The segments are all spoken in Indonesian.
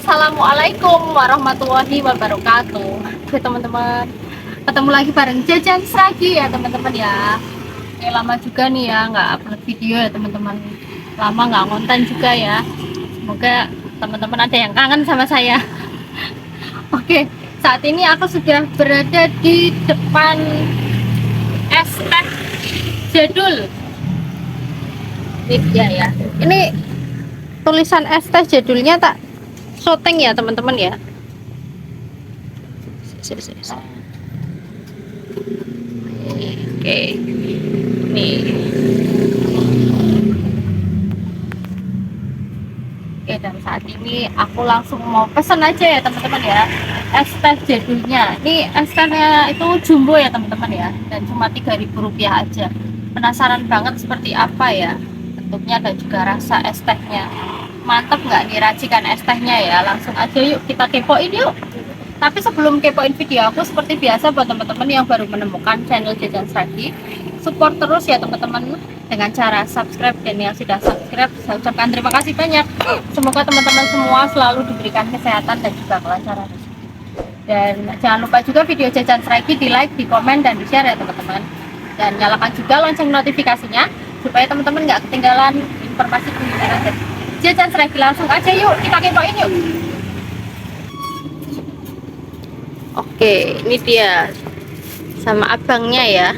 Assalamualaikum warahmatullahi wabarakatuh. Oke teman-teman, ketemu lagi bareng Jajan Sragi ya teman-teman ya. Ini lama juga nih ya nggak upload video ya teman-teman. Lama nggak ngonten juga ya. Semoga teman-teman ada yang kangen sama saya. Oke, saat ini aku sudah berada di depan es teh jadul. Ini dia ya. Ini tulisan es teh jadulnya tak syuting ya teman-teman ya. Oke, nih. Oke, dan saat ini aku langsung mau pesen aja ya teman-teman ya, es teh jadulnya. Ini es tehnya itu jumbo ya teman-teman ya, dan cuma Rp3.000 aja. Penasaran banget seperti apa ya bentuknya dan juga rasa es tehnya. Mantap nggak nih racikan es tehnya ya? Langsung aja yuk kita kepoin yuk. Tapi sebelum kepoin video aku, seperti biasa buat teman-teman yang baru menemukan channel Jajan Sragi, support terus ya teman-teman dengan cara subscribe, dan yang sudah subscribe saya ucapkan terima kasih banyak. Semoga teman-teman semua selalu diberikan kesehatan dan juga kelancaran. Dan jangan lupa juga video Jajan Sragi di like, di komen, dan di share ya teman-teman. Dan nyalakan juga lonceng notifikasinya supaya teman-teman nggak ketinggalan informasi kuliner dari Jajan Sragi. Langsung aja yuk kita kepoin yuk. Oke, ini dia sama abangnya ya.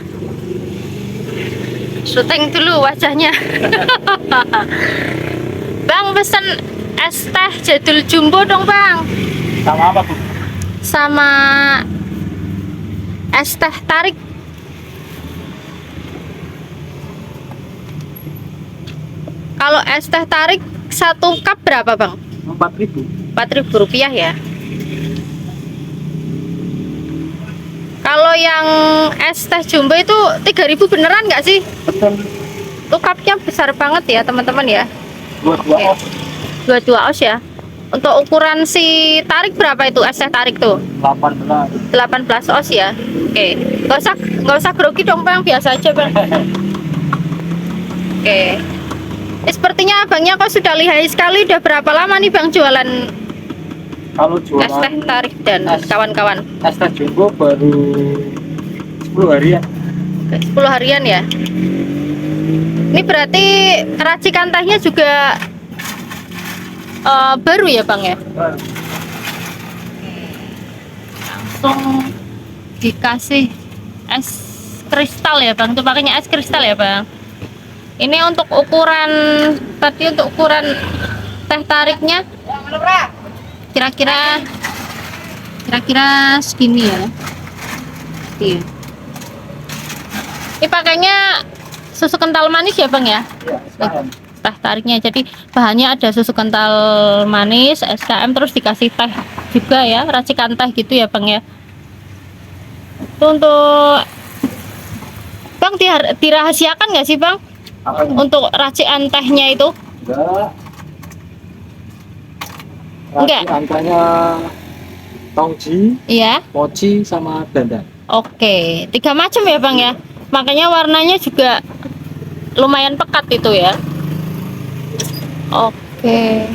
Syuting dulu wajahnya. Bang, pesen es teh jadul jumbo dong bang. Sama apa Bu? Sama es teh tarik. Kalau es teh tarik satu cup berapa bang? Rp4.000 ya. Kalau yang es teh jumbo itu 3.000 beneran nggak sih? Betul. Tuh cupnya besar banget ya teman-teman ya. Dua-dua off. 22 oz ya. Untuk ukuran si tarik berapa itu es teh tarik tuh? 18 oz ya. Oke. Nggak usah grogi dong bang, biasa aja bang. Oke. Sepertinya abangnya kok sudah lihai sekali. Udah berapa lama nih bang jualan Kalau jualan es teh tarik dan kawan-kawan? es teh jumbo baru 10 harian. 10 harian ya. Ini berarti racikan tehnya juga baru ya bang ya? Langsung dikasih es kristal ya bang. Tuh pakainya es kristal ya bang. Ini untuk ukuran tadi, untuk ukuran teh tariknya kira-kira segini ya. Iya. Ini pakainya susu kental manis ya bang ya? Iya, Teh tariknya, jadi bahannya ada susu kental manis, SKM, terus dikasih teh juga ya, racikan teh gitu ya bang ya. Itu untuk bang dirahasiakan nggak sih bang? Apanya? Untuk racikan tehnya itu? Enggak. Angkanya tongji, Iya. mochi, sama dandan. Oke, 3 macam ya bang ya. Makanya warnanya juga lumayan pekat itu ya. Oke,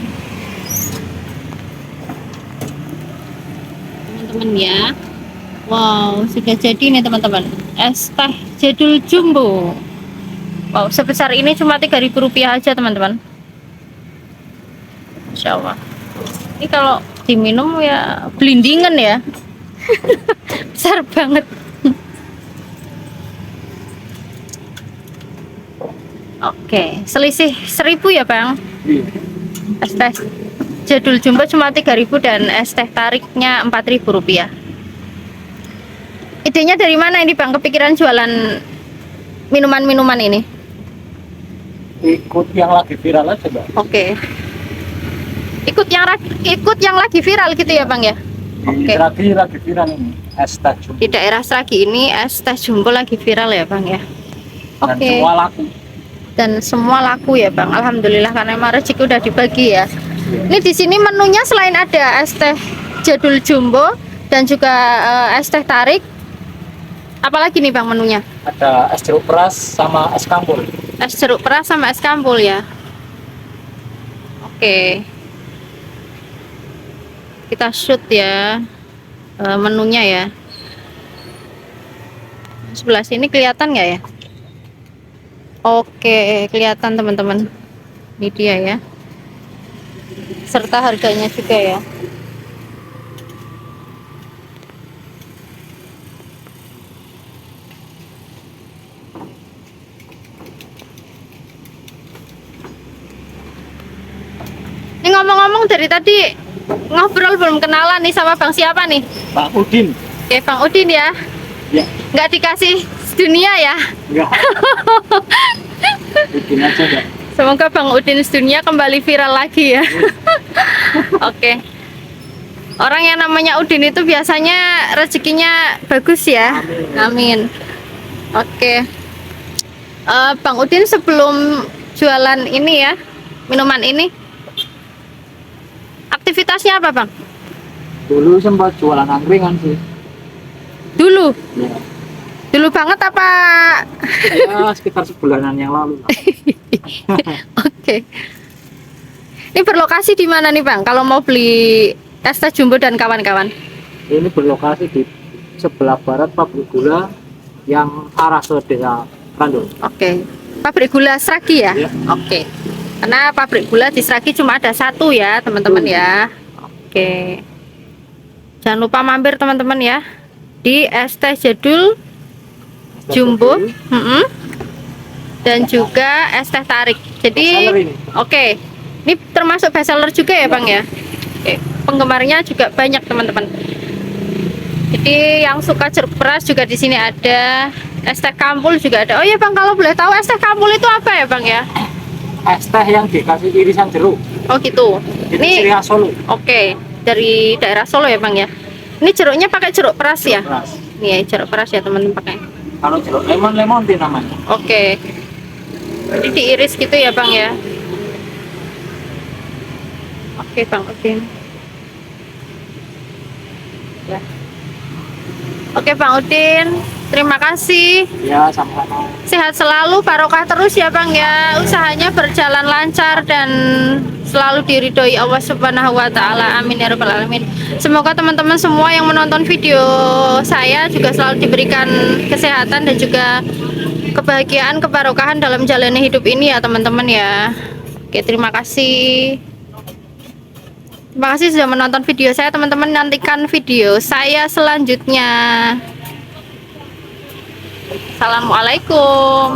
teman-teman ya. Wow, sudah jadi nih teman-teman, es teh jadul jumbo. Wow, sebesar ini cuma Rp3.000 aja teman-teman. Insya Allah. Ini kalau diminum ya blindingan ya. Besar banget. Oke, selisih 1.000 ya bang. Iya. Es teh jadul jumbo cuma 3.000 dan es teh tariknya Rp4.000. Idenya dari mana ini bang, kepikiran jualan minuman-minuman ini? Ikut yang lagi viral aja Mbak. Oke. Ikut yang lagi viral gitu ya bang ya? Oke. Lagi viral ini es teh jumbo. Di daerah Sragi ini es teh jumbo lagi viral ya bang ya? Dan Oke. semua laku. Dan semua laku ya bang, alhamdulillah, karena emang rezeki udah dibagi ya. Ini di sini menunya selain ada es teh jadul jumbo dan juga es teh tarik, apalagi nih bang menunya? Ada es jeruk peras sama es kampur. Es jeruk peras sama es kampul ya. Oke. Kita shoot ya menunya ya. Sebelah sini kelihatan nggak ya? Oke, kelihatan teman-teman. Ini dia ya. Serta harganya juga ya. Ini ngomong-ngomong dari tadi ngobrol belum kenalan nih sama Bang siapa nih? Pak Udin. Oke, Bang Udin ya. Ya, Nggak dikasih dunia ya. enggak. Udin aja enggak. Semoga Bang Udin dunia kembali viral lagi ya. Oke. Orang yang namanya Udin itu biasanya rezekinya bagus ya. Amin. Oke. Bang Udin sebelum jualan ini ya, minuman ini, aktivitasnya apa Bang? Dulu sempat jualan angkringan sih. Dulu? Ya, Dulu banget apa? ya sekitar sebulanan yang lalu lah. Oke. Ini berlokasi di mana nih Bang? Kalau mau beli es teh jumbo dan kawan-kawan. Ini berlokasi di sebelah barat pabrik gula yang arah ke desa Kandul. Oke. Pabrik gula Sragi ya? Ya. Oke. Karena pabrik gula di Sragi cuma ada satu ya, teman-teman ya. Oke. Jangan lupa mampir teman-teman ya di es teh jadul jumbo, dan juga es teh tarik. Jadi, Bestseller ini. oke. Ini termasuk bestseller juga ya Bang ya. Oke. Penggemarnya juga banyak teman-teman. Jadi yang suka jeruk peras juga di sini ada. Es teh kampul juga ada. Oh ya Bang, kalau boleh tahu es teh kampul itu apa ya Bang ya? Es teh yang dikasih irisan jeruk. Oh gitu. Itu Ini ciri khas Solo. oke, dari daerah Solo ya Bang ya. Ini jeruknya pakai jeruk peras ya? Jeruk keras. Nih ya, jeruk peras ya teman-teman pakai. Kalau jeruk lemon dia namanya. Oke. Jadi diiris gitu ya Bang ya. Oke Bang Udin. Ya. Oke Bang Udin, terima kasih. Ya, sama-sama. Sehat selalu, barokah terus ya Bang ya. Usahanya berjalan lancar dan selalu diridhoi Allah Subhanahu wa taala. Amin ya rabbal alamin. Semoga teman-teman semua yang menonton video saya juga selalu diberikan kesehatan dan juga kebahagiaan, kebarokahan dalam jalani hidup ini ya teman-teman ya. Oke, terima kasih. Terima kasih sudah menonton video saya teman-teman. Nantikan video saya selanjutnya. Assalamualaikum.